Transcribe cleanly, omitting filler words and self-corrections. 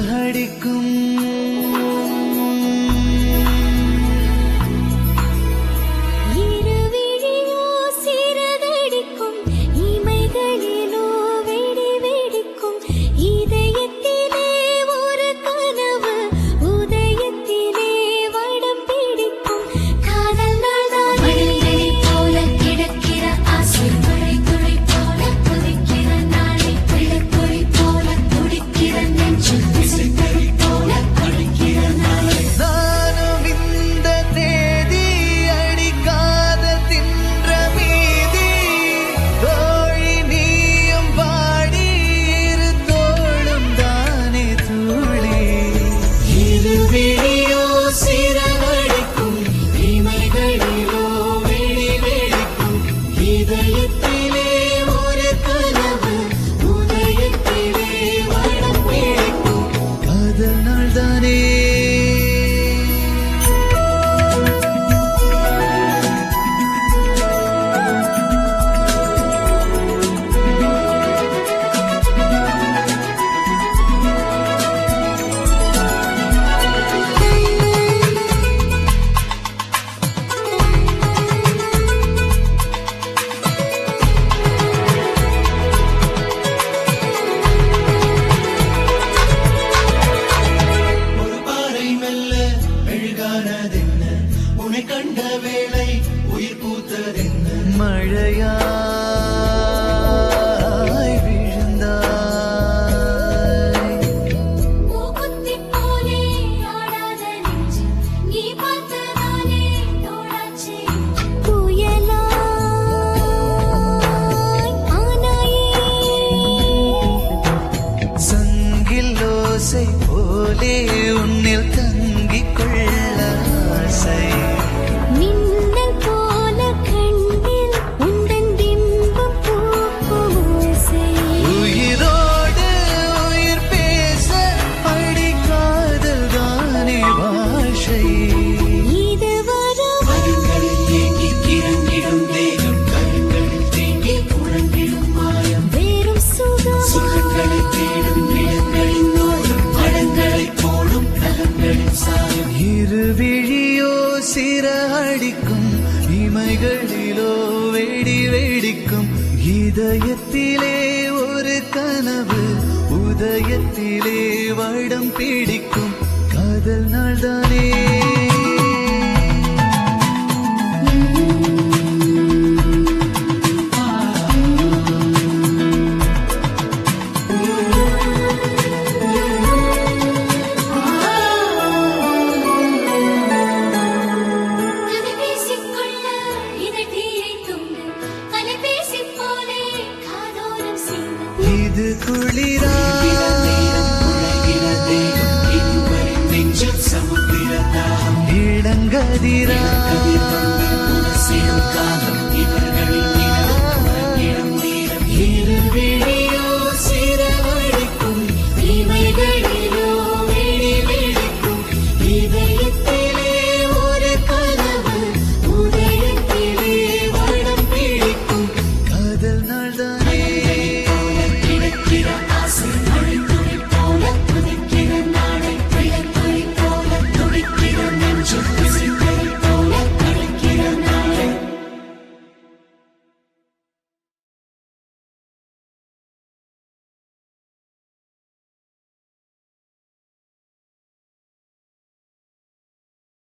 சிறகடிக்கும் உன்னை கண்ட வேளை உயிர் பூத்ததென்ன மழையாய் விழுந்தாய் பூக்குத்தி போலே ஆடாத நெஞ்சு நீ பார்த்ததானே தோடாச்சே புயலாய் ஆனாயே சங்கில் ஓசை போலே உன்னில் தங்கிக் கொள்ள ஆசை மின்னல் போல கண்ணில் உந்தன் பிம்பம் பூக்கும் ஓசை உயிரோடு உயிர் பேச அடிக்காதல் தானே பாஷை இது வரும் கண்களில் தேங்கி கிறங்கிடும் தேகம் கண்களில் தேங்கி குழங்கிடும் மாயம் வேறும் சுகங்களை தேடும் இடங்களின் நோயும் பழங்களை போடும் நகங்களின் சாயம் இருவிழியோ சிறகடிக்கும் இமைகளிலோ வெடி வெடிக்கும் இதயத்திலே ஒரு கனவு உதயத்திலே வடம் பிடிக்கும் காதல் நாள்தானே கலைபேசிக்குள்ள இதழீரை துண்டு கலைபேசி போலே காதோரம் சிந்து இது குளிரா இளங்கதிரா காலம்